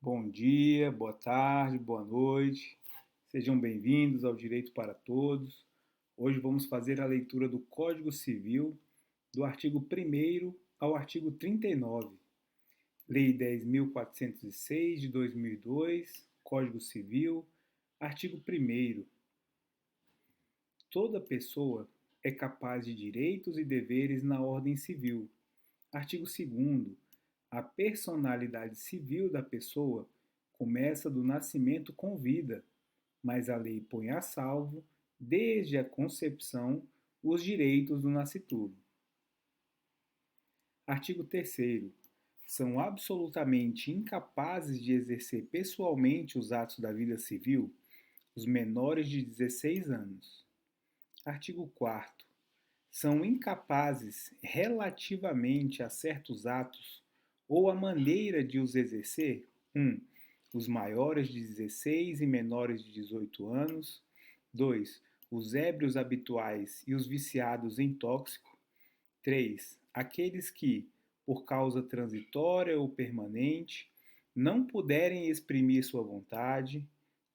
Bom dia, boa tarde, boa noite. Sejam bem-vindos ao Direito para Todos. Hoje vamos fazer a leitura do Código Civil, do artigo 1º ao artigo 39. Lei 10.406 de 2002, Código Civil, artigo 1º. Toda pessoa é capaz de direitos e deveres na ordem civil. Artigo 2º. A personalidade civil da pessoa começa do nascimento com vida, mas a lei põe a salvo, desde a concepção, os direitos do nascituro. Artigo 3º. São absolutamente incapazes de exercer pessoalmente os atos da vida civil os menores de 16 anos. Artigo 4º. São incapazes, relativamente a certos atos ou a maneira de os exercer, 1. Os maiores de 16 e menores de 18 anos. 2. Os ébrios habituais e os viciados em tóxico. 3. Aqueles que, por causa transitória ou permanente, não puderem exprimir sua vontade.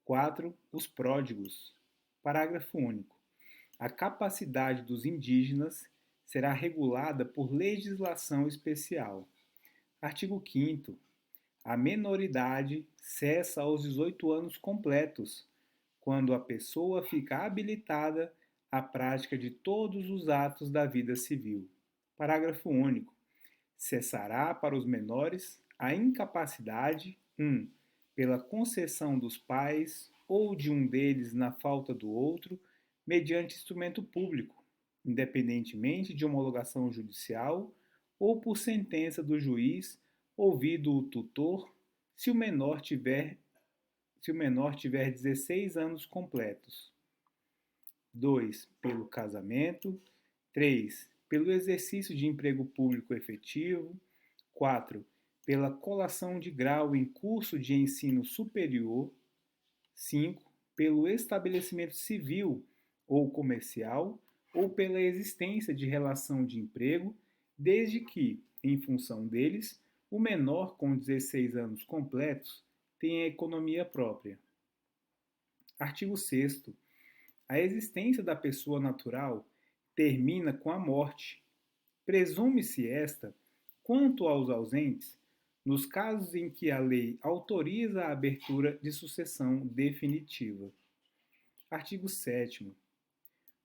4. Os pródigos. Parágrafo único. A capacidade dos indígenas será regulada por legislação especial. Artigo 5º. A menoridade cessa aos 18 anos completos, quando a pessoa fica habilitada à prática de todos os atos da vida civil. Parágrafo único. Cessará para os menores a incapacidade 1. Pela concessão dos pais ou de um deles na falta do outro, mediante instrumento público, independentemente de homologação judicial ou por sentença do juiz, ouvido o tutor, se o menor tiver 16 anos completos. 2. Pelo casamento. 3. Pelo exercício de emprego público efetivo. 4. Pela colação de grau em curso de ensino superior. 5. Pelo estabelecimento civil ou comercial ou pela existência de relação de emprego, desde que, em função deles, o menor com 16 anos completos tenha economia própria. Artigo 6º. A existência da pessoa natural termina com a morte. Presume-se esta, quanto aos ausentes, nos casos em que a lei autoriza a abertura de sucessão definitiva. Artigo 7º.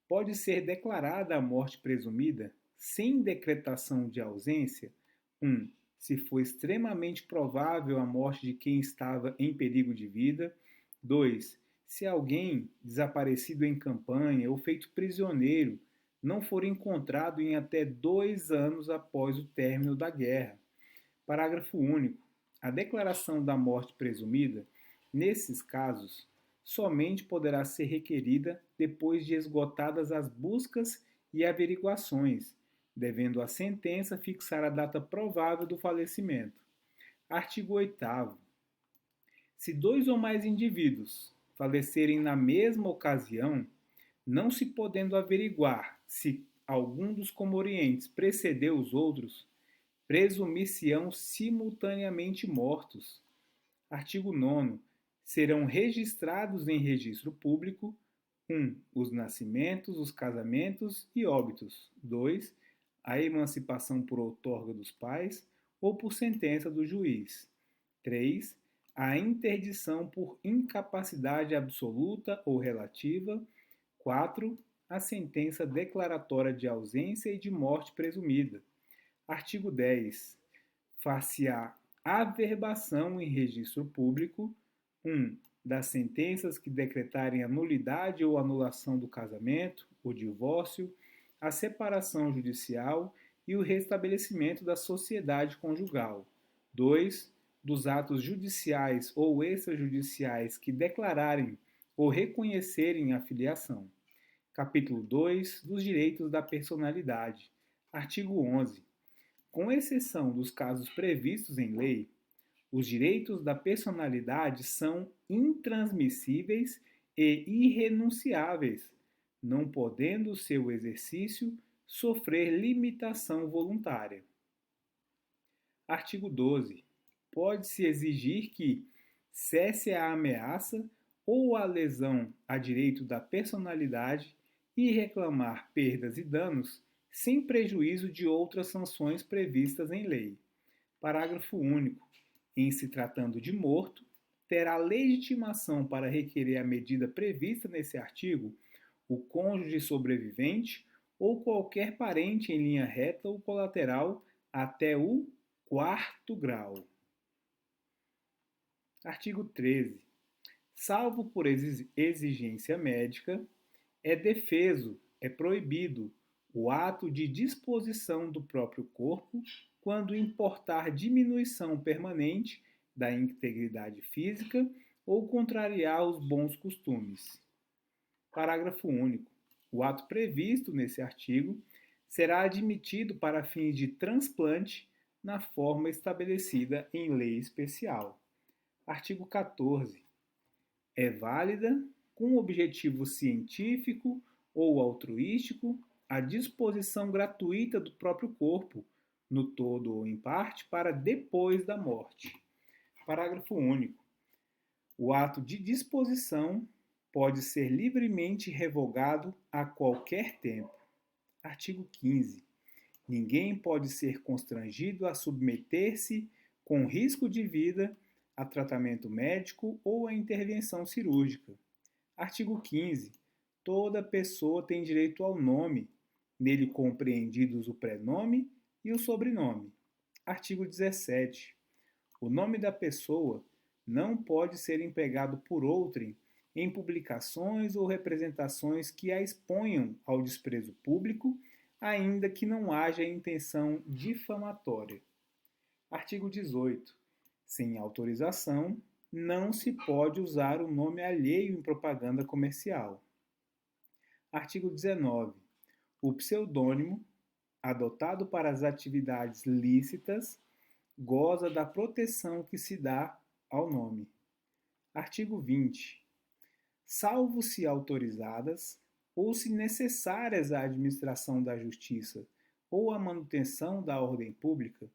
Pode ser declarada a morte presumida sem decretação de ausência, 1. Se for extremamente provável a morte de quem estava em perigo de vida. 2. Se alguém desaparecido em campanha ou feito prisioneiro não for encontrado em até 2 anos após o término da guerra. Parágrafo único. A declaração da morte presumida, nesses casos, somente poderá ser requerida depois de esgotadas as buscas e averiguações, devendo a sentença fixar a data provável do falecimento. Artigo 8º. Se 2 ou mais indivíduos falecerem na mesma ocasião, não se podendo averiguar se algum dos comorientes precedeu os outros, presumir-se-ão simultaneamente mortos. Artigo 9º. Serão registrados em registro público 1. Os nascimentos, os casamentos e óbitos. 2. A emancipação por outorga dos pais ou por sentença do juiz. 3. A interdição por incapacidade absoluta ou relativa. 4. A sentença declaratória de ausência e de morte presumida. Artigo 10. Far-se-á averbação em registro público 1. Das sentenças que decretarem a nulidade ou anulação do casamento, o divórcio, a separação judicial e o restabelecimento da sociedade conjugal. 2. Dos atos judiciais ou extrajudiciais que declararem ou reconhecerem a filiação. Capítulo 2. Dos direitos da personalidade. Artigo 11. Com exceção dos casos previstos em lei, os direitos da personalidade são intransmissíveis e irrenunciáveis, não podendo seu exercício sofrer limitação voluntária. Artigo 12. Pode-se exigir que, cesse a ameaça ou a lesão a direito da personalidade e reclamar perdas e danos sem prejuízo de outras sanções previstas em lei. Parágrafo único. Em se tratando de morto, terá legitimação para requerer a medida prevista nesse artigo o cônjuge sobrevivente ou qualquer parente em linha reta ou colateral até o quarto grau. Artigo 13. Salvo por exigência médica, é defeso, é proibido o ato de disposição do próprio corpo quando importar diminuição permanente da integridade física ou contrariar os bons costumes. Parágrafo único. O ato previsto nesse artigo será admitido para fins de transplante na forma estabelecida em lei especial. Artigo 14. É válida, com objetivo científico ou altruístico, a disposição gratuita do próprio corpo, no todo ou em parte, para depois da morte. Parágrafo único. O ato de disposição pode ser livremente revogado a qualquer tempo. Artigo 15. Ninguém pode ser constrangido a submeter-se, com risco de vida, a tratamento médico ou a intervenção cirúrgica. Artigo 15. Toda pessoa tem direito ao nome, nele compreendidos o prenome e o sobrenome. Artigo 17. O nome da pessoa não pode ser empregado por outrem em publicações ou representações que a exponham ao desprezo público, ainda que não haja intenção difamatória. Artigo 18. Sem autorização, não se pode usar o nome alheio em propaganda comercial. Artigo 19. O pseudônimo, adotado para as atividades lícitas, goza da proteção que se dá ao nome. Artigo 20. Salvo se autorizadas ou se necessárias à administração da justiça ou à manutenção da ordem pública,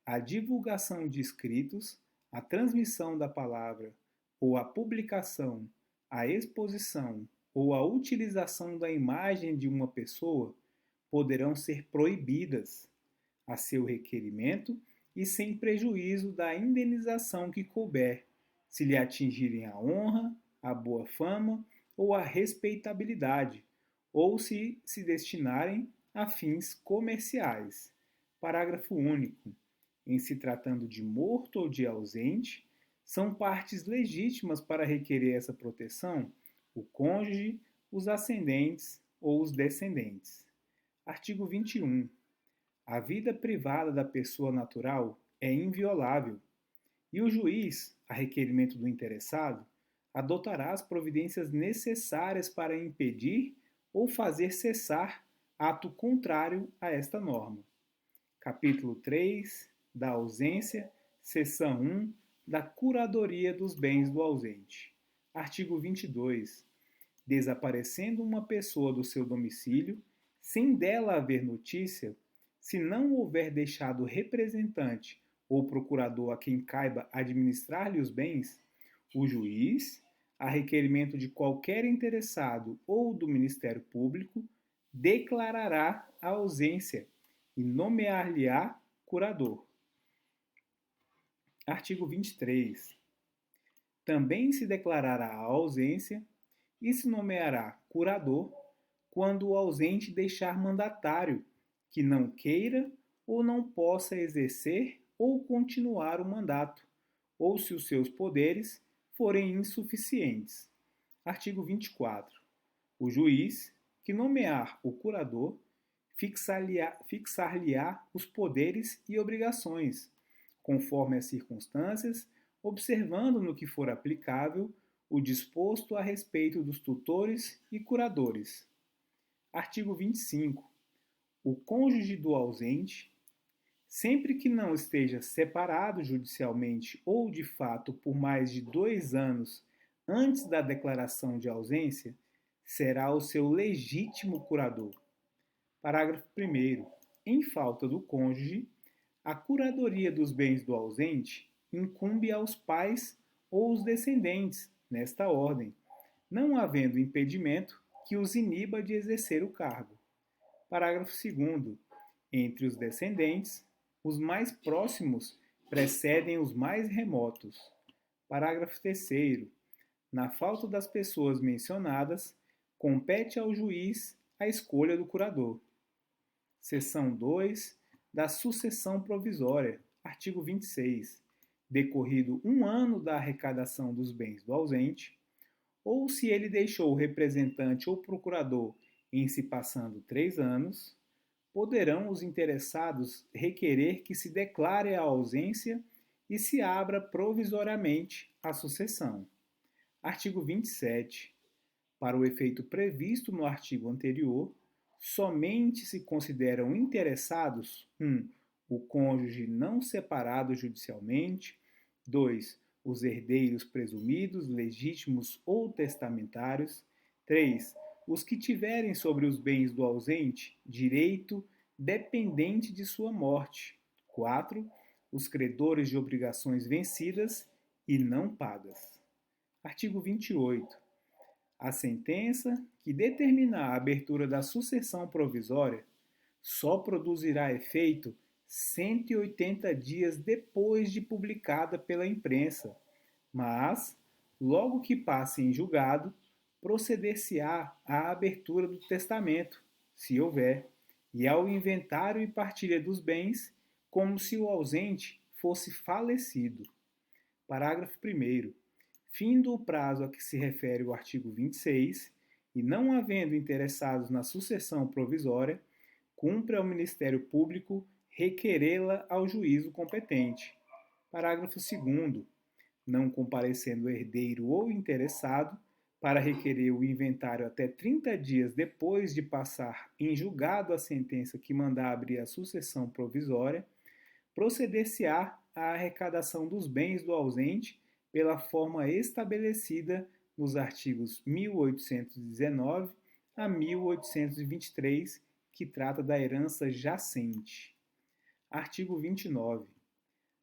a divulgação de escritos, a transmissão da palavra ou a publicação, a exposição ou a utilização da imagem de uma pessoa poderão ser proibidas, a seu requerimento e sem prejuízo da indenização que couber, se lhe atingirem a honra, a boa fama ou a respeitabilidade, ou se destinarem a fins comerciais. Parágrafo único. Em se tratando de morto ou de ausente, são partes legítimas para requerer essa proteção o cônjuge, os ascendentes ou os descendentes. Artigo 21. A vida privada da pessoa natural é inviolável e o juiz, a requerimento do interessado, adotará as providências necessárias para impedir ou fazer cessar ato contrário a esta norma. Capítulo 3 da ausência, seção 1 da curadoria dos bens do ausente. Artigo 22. Desaparecendo uma pessoa do seu domicílio, sem dela haver notícia, se não houver deixado representante ou procurador a quem caiba administrar-lhe os bens, o juiz, a requerimento de qualquer interessado ou do Ministério Público, declarará a ausência e nomear-lhe-á curador. Artigo 23. Também se declarará a ausência e se nomeará curador quando o ausente deixar mandatário que não queira ou não possa exercer ou continuar o mandato, ou se os seus poderes forem insuficientes. Artigo 24. O juiz, que nomear o curador, fixar-lhe-á os poderes e obrigações, conforme as circunstâncias, observando no que for aplicável o disposto a respeito dos tutores e curadores. Artigo 25. O cônjuge do ausente, sempre que não esteja separado judicialmente ou de fato por mais de 2 anos antes da declaração de ausência, será o seu legítimo curador. Parágrafo 1º. Em falta do cônjuge, a curadoria dos bens do ausente incumbe aos pais ou os descendentes, nesta ordem, não havendo impedimento que os iniba de exercer o cargo. Parágrafo 2º. Entre os descendentes, os mais próximos precedem os mais remotos. Parágrafo 3º. Na falta das pessoas mencionadas, compete ao juiz a escolha do curador. Seção 2 da sucessão provisória. Artigo 26. Decorrido 1 ano da arrecadação dos bens do ausente, ou se ele deixou o representante ou procurador em se passando 3 anos, poderão os interessados requerer que se declare a ausência e se abra provisoriamente a sucessão. Artigo 27. Para o efeito previsto no artigo anterior, somente se consideram interessados 1. O cônjuge não separado judicialmente, 2. Os herdeiros presumidos, legítimos ou testamentários, 3. Os que tiverem sobre os bens do ausente direito dependente de sua morte, 4. Os credores de obrigações vencidas e não pagas. Artigo 28. A sentença que determinar a abertura da sucessão provisória só produzirá efeito 180 dias depois de publicada pela imprensa, mas, logo que passe em julgado, proceder-se-á à abertura do testamento, se houver, e ao inventário e partilha dos bens, como se o ausente fosse falecido. Parágrafo 1º. Findo o prazo a que se refere o artigo 26, e não havendo interessados na sucessão provisória, cumpre ao Ministério Público requerê-la ao juízo competente. Parágrafo 2º. Não comparecendo herdeiro ou interessado, para requerer o inventário até 30 dias depois de passar em julgado a sentença que mandar abrir a sucessão provisória, proceder-se-á à arrecadação dos bens do ausente pela forma estabelecida nos artigos 1819 a 1823, que trata da herança jacente. Artigo 29.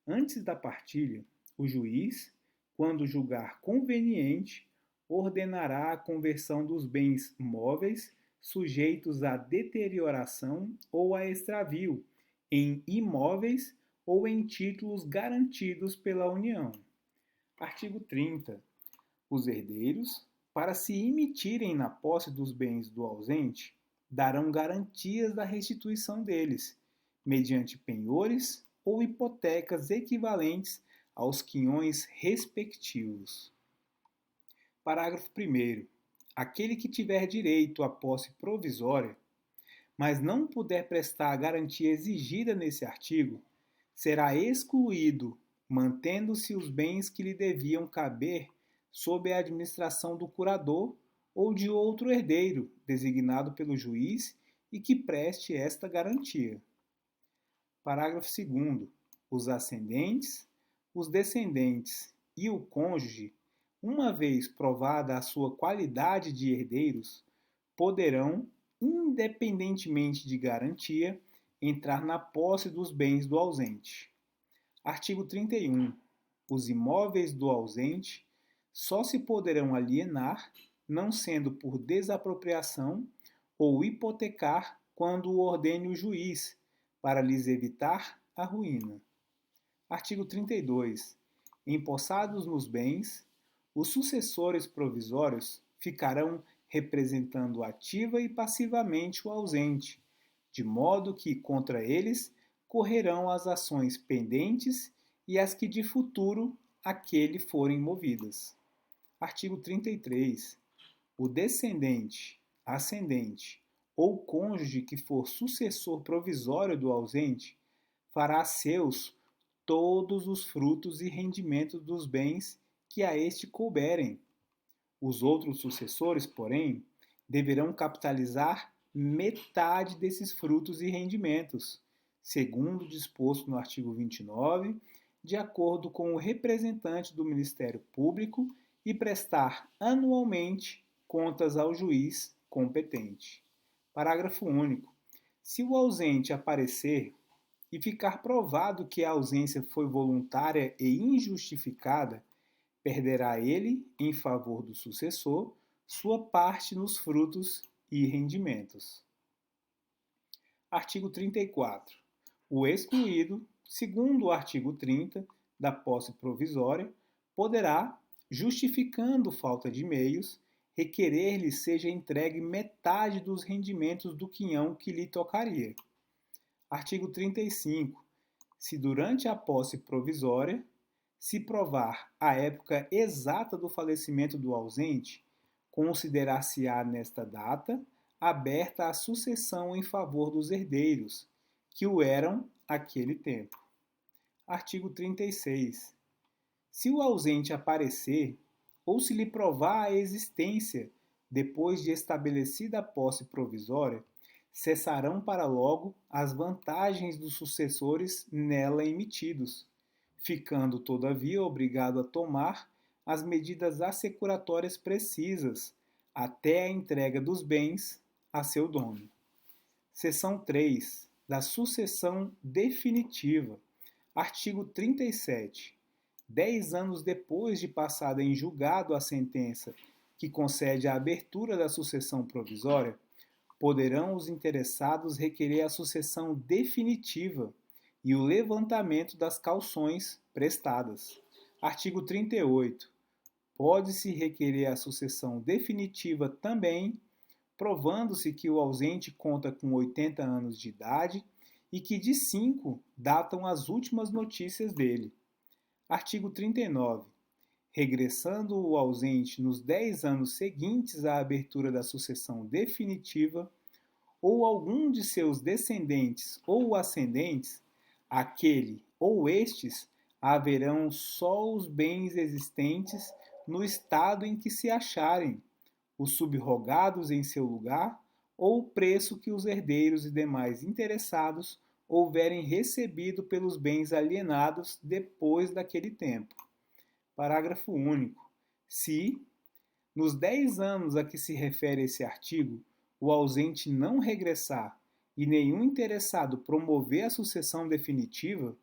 Antes da partilha, o juiz, quando julgar conveniente, ordenará a conversão dos bens móveis sujeitos à deterioração ou a extravio em imóveis ou em títulos garantidos pela União. Artigo 30. Os herdeiros, para se emitirem na posse dos bens do ausente, darão garantias da restituição deles, mediante penhores ou hipotecas equivalentes aos quinhões respectivos. Parágrafo 1º. Aquele que tiver direito à posse provisória, mas não puder prestar a garantia exigida nesse artigo, será excluído, mantendo-se os bens que lhe deviam caber sob a administração do curador ou de outro herdeiro designado pelo juiz e que preste esta garantia. Parágrafo 2º. Os ascendentes, os descendentes e o cônjuge, uma vez provada a sua qualidade de herdeiros, poderão, independentemente de garantia, entrar na posse dos bens do ausente. Artigo 31. Os imóveis do ausente só se poderão alienar, não sendo por desapropriação ou hipotecar quando o ordene o juiz, para lhes evitar a ruína. Artigo 32. Empossados nos bens, os sucessores provisórios ficarão representando ativa e passivamente o ausente, de modo que contra eles correrão as ações pendentes e as que de futuro aquele forem movidas. Artigo 33. O descendente, ascendente ou cônjuge que for sucessor provisório do ausente fará seus todos os frutos e rendimentos dos bens que a este couberem. Os outros sucessores, porém, deverão capitalizar metade desses frutos e rendimentos, segundo disposto no artigo 29, de acordo com o representante do Ministério Público e prestar anualmente contas ao juiz competente. Parágrafo único. Se o ausente aparecer e ficar provado que a ausência foi voluntária e injustificada, Perderá ele, em favor do sucessor, sua parte nos frutos e rendimentos. Artigo 34. O excluído, segundo o artigo 30 da posse provisória, poderá, justificando falta de meios, requerer-lhe seja entregue metade dos rendimentos do quinhão que lhe tocaria. Artigo 35. Se durante a posse provisória se provar a época exata do falecimento do ausente, considerar-se-á nesta data aberta a sucessão em favor dos herdeiros, que o eram àquele tempo. Artigo 36. Se o ausente aparecer, ou se lhe provar a existência depois de estabelecida a posse provisória, cessarão para logo as vantagens dos sucessores nela emitidos, ficando, todavia, obrigado a tomar as medidas assecuratórias precisas até a entrega dos bens a seu dono. Seção 3. Da sucessão definitiva. Artigo 37. 10 anos depois de passada em julgado a sentença que concede a abertura da sucessão provisória, poderão os interessados requerer a sucessão definitiva e o levantamento das cauções prestadas. Artigo 38. Pode-se requerer a sucessão definitiva também, provando-se que o ausente conta com 80 anos de idade e que de 5 datam as últimas notícias dele. Artigo 39. Regressando o ausente nos 10 anos seguintes à abertura da sucessão definitiva, ou algum de seus descendentes ou ascendentes, aquele ou estes haverão só os bens existentes no estado em que se acharem, os subrogados em seu lugar, ou o preço que os herdeiros e demais interessados houverem recebido pelos bens alienados depois daquele tempo. Parágrafo único. Se, nos 10 anos a que se refere esse artigo, o ausente não regressar e nenhum interessado promover a sucessão definitiva,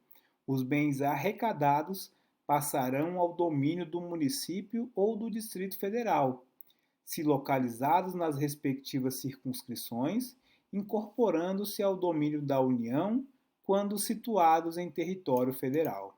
os bens arrecadados passarão ao domínio do município ou do Distrito Federal, se localizados nas respectivas circunscrições, incorporando-se ao domínio da União quando situados em território federal.